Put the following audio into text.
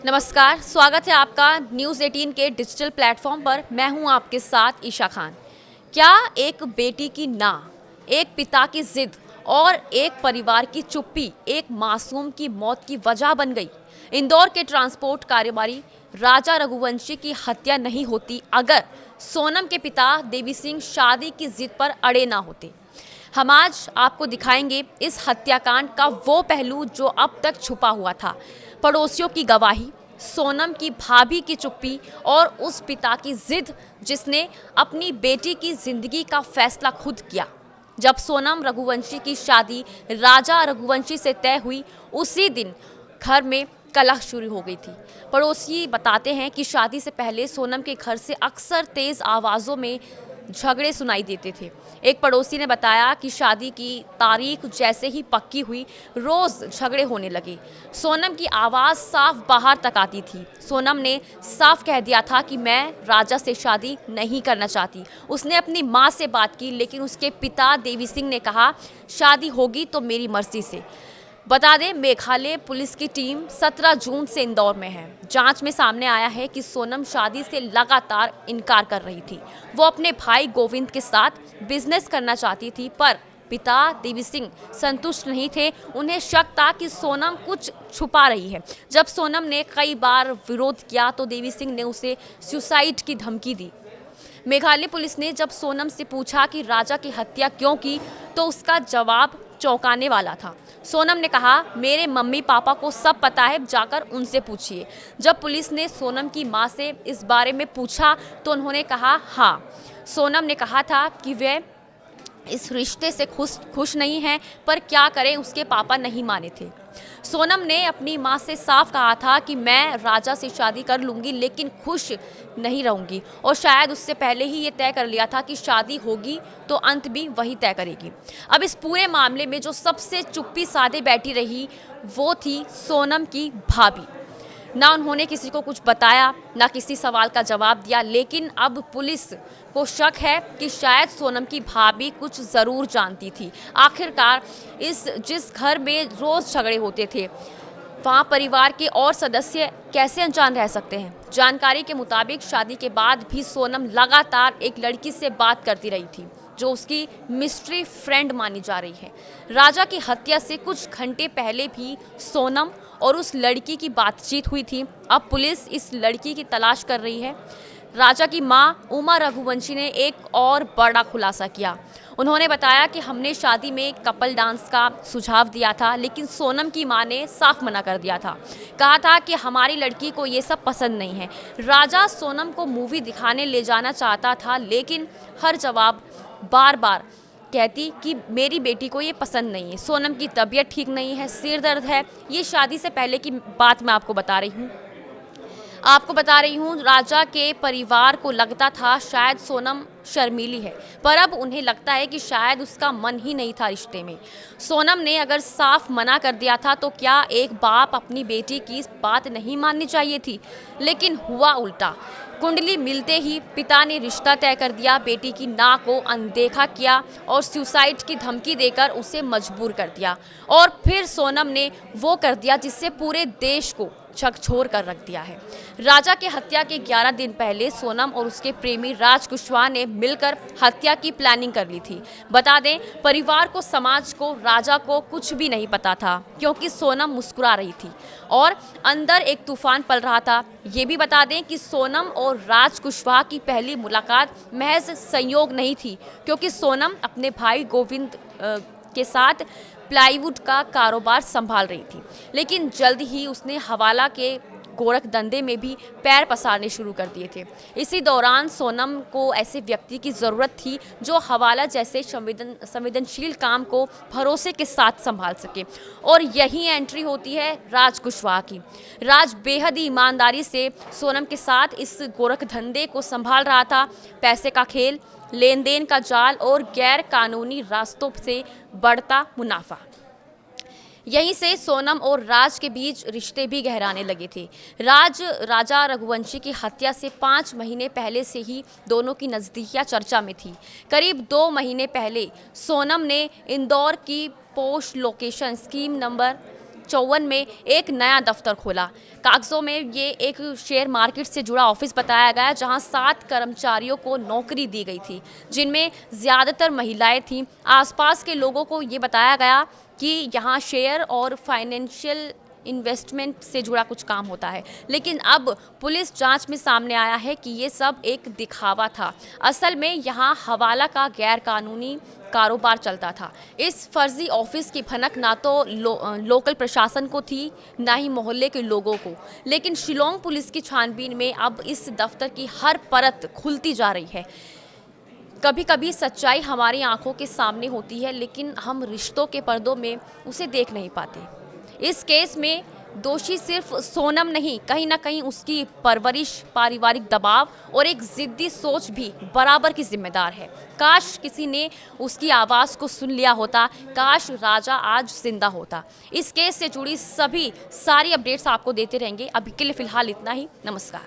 नमस्कार, स्वागत है आपका न्यूज़ 18 के डिजिटल प्लेटफॉर्म पर। मैं हूं आपके साथ ईशा खान। क्या एक बेटी की ना, एक पिता की जिद और एक परिवार की चुप्पी एक मासूम की मौत की वजह बन गई? इंदौर के ट्रांसपोर्ट कारोबारी राजा रघुवंशी की हत्या नहीं होती अगर सोनम के पिता देवी सिंह शादी की जिद पर अड़े ना होते। हम आज आपको दिखाएंगे इस हत्याकांड का वो पहलू जो अब तक छुपा हुआ था। पड़ोसियों की गवाही, सोनम की भाभी की चुप्पी और उस पिता की जिद जिसने अपनी बेटी की जिंदगी का फैसला खुद किया। जब सोनम रघुवंशी की शादी राजा रघुवंशी से तय हुई, उसी दिन घर में कलह शुरू हो गई थी। पड़ोसी बताते हैं कि शादी से पहले सोनम के घर से अक्सर तेज आवाज़ों में झगड़े सुनाई देते थे। एक पड़ोसी ने बताया कि शादी की तारीख जैसे ही पक्की हुई, रोज़ झगड़े होने लगे। सोनम की आवाज़ साफ बाहर तक आती थी। सोनम ने साफ कह दिया था कि मैं राजा से शादी नहीं करना चाहती। उसने अपनी माँ से बात की, लेकिन उसके पिता देवी सिंह ने कहा शादी होगी तो मेरी मर्जी से। बता दें, मेघालय पुलिस की टीम 17 जून से इंदौर में है। जांच में सामने आया है कि सोनम शादी से लगातार इनकार कर रही थी। वो अपने भाई गोविंद के साथ बिजनेस करना चाहती थी, पर पिता देवी सिंह संतुष्ट नहीं थे। उन्हें शक था कि सोनम कुछ छुपा रही है। जब सोनम ने कई बार विरोध किया तो देवी सिंह ने उसे सुसाइड की धमकी दी। मेघालय पुलिस ने जब सोनम से पूछा कि राजा की हत्या क्यों की, तो उसका जवाब चौंकाने वाला था। सोनम ने कहा, मेरे मम्मी पापा को सब पता है, जाकर उनसे पूछिए। जब पुलिस ने सोनम की मां से इस बारे में पूछा तो उन्होंने कहा हाँ। सोनम ने कहा था कि वह इस रिश्ते से खुश नहीं है, पर क्या करें, उसके पापा नहीं माने थे। सोनम ने अपनी मां से साफ कहा था कि मैं राजा से शादी कर लूंगी, लेकिन खुश नहीं रहूंगी, और शायद उससे पहले ही ये तय कर लिया था कि शादी होगी तो अंत भी वही तय करेगी। अब इस पूरे मामले में जो सबसे चुप्पी साधे बैठी रही, वो थी सोनम की भाभी। ना उन्होंने किसी को कुछ बताया, ना किसी सवाल का जवाब दिया, लेकिन अब पुलिस को शक है कि शायद सोनम की भाभी कुछ ज़रूर जानती थी। आखिरकार जिस घर में रोज़ झगड़े होते थे, वहाँ परिवार के और सदस्य कैसे अनजान रह सकते हैं? जानकारी के मुताबिक शादी के बाद भी सोनम लगातार एक लड़की से बात करती रही थी, जो उसकी मिस्ट्री फ्रेंड मानी जा रही है। राजा की हत्या से कुछ घंटे पहले भी सोनम और उस लड़की की बातचीत हुई थी। अब पुलिस इस लड़की की तलाश कर रही है। राजा की मां उमा रघुवंशी ने एक और बड़ा खुलासा किया। उन्होंने बताया कि हमने शादी में कपल डांस का सुझाव दिया था, लेकिन सोनम की मां ने साफ मना कर दिया था। कहा था कि हमारी लड़की को ये सब पसंद नहीं है। राजा सोनम को मूवी दिखाने ले जाना चाहता था, लेकिन हर जवाब बार बार कहती कि मेरी बेटी को ये पसंद नहीं है, सोनम की तबीयत ठीक नहीं है, सिर दर्द है। ये शादी से पहले की बात मैं आपको बता रही हूँ। राजा के परिवार को लगता था शायद सोनम शर्मीली है, पर अब उन्हें लगता है कि शायद उसका मन ही नहीं था रिश्ते में। सोनम ने अगर साफ मना कर दिया था तो क्या एक बाप अपनी बेटी की बात नहीं माननी चाहिए थी? लेकिन हुआ उल्टा। कुंडली मिलते ही पिता ने रिश्ता तय कर दिया, बेटी की ना को अनदेखा किया और सुसाइड की धमकी देकर उसे मजबूर कर दिया। और फिर सोनम ने वो कर दिया जिससे पूरे देश को झकझोर कर रख दिया है। राजा के हत्या के 11 दिन पहले सोनम और उसके प्रेमी राज कुशवाहा ने मिलकर हत्या की प्लानिंग कर ली थी। बता दें, परिवार को, समाज को, राजा को कुछ भी नहीं पता था, क्योंकि सोनम मुस्कुरा रही थी और अंदर एक तूफान पल रहा था। ये भी बता दें कि सोनम और राज कुशवाहा की पहली मुलाकात महज संयोग नहीं थी, क्योंकि सोनम अपने भाई गोविंद के साथ प्लाईवुड का कारोबार संभाल रही थी, लेकिन जल्द ही उसने हवाला के गोरख धंधे में भी पैर पसारने शुरू कर दिए थे। इसी दौरान सोनम को ऐसे व्यक्ति की ज़रूरत थी जो हवाला जैसे संवेदनशील काम को भरोसे के साथ संभाल सके, और यही एंट्री होती है राज कुशवाहा की। राज बेहद ही ईमानदारी से सोनम के साथ इस गोरख धंधे को संभाल रहा था। पैसे का खेल, लेन देन का जाल और गैर कानूनी रास्तों से बढ़ता मुनाफा, यहीं से सोनम और राज के बीच रिश्ते भी गहराने लगे थे। राजा रघुवंशी की हत्या से 5 महीने पहले से ही दोनों की नज़दीकियां चर्चा में थी। करीब 2 महीने पहले सोनम ने इंदौर की पोस्ट लोकेशन स्कीम नंबर 1954 में एक नया दफ्तर खोला। कागजों में ये एक शेयर मार्केट से जुड़ा ऑफिस बताया गया, जहां 7 कर्मचारियों को नौकरी दी गई थी, जिनमें ज़्यादातर महिलाएं थीं। आसपास के लोगों को ये बताया गया कि यहाँ शेयर और फाइनेंशियल इन्वेस्टमेंट से जुड़ा कुछ काम होता है। लेकिन अब पुलिस जांच में सामने आया है कि ये सब एक दिखावा था। असल में यहाँ हवाला का गैर कानूनी कारोबार चलता था। इस फर्जी ऑफिस की भनक ना तो लोकल प्रशासन को थी, ना ही मोहल्ले के लोगों को। लेकिन शिलोंग पुलिस की छानबीन में अब इस दफ्तर की हर परत खुलती जा रही है। कभी कभी सच्चाई हमारी आंखों के सामने होती है, लेकिन हम रिश्तों के पर्दों में उसे देख नहीं पाते। इस केस में दोषी सिर्फ सोनम नहीं, कहीं ना कहीं उसकी परवरिश, पारिवारिक दबाव और एक जिद्दी सोच भी बराबर की जिम्मेदार है। काश किसी ने उसकी आवाज़ को सुन लिया होता, काश राजा आज जिंदा होता। इस केस से जुड़ी सारी अपडेट्स आपको देते रहेंगे। अभी के लिए फ़िलहाल इतना ही। नमस्कार।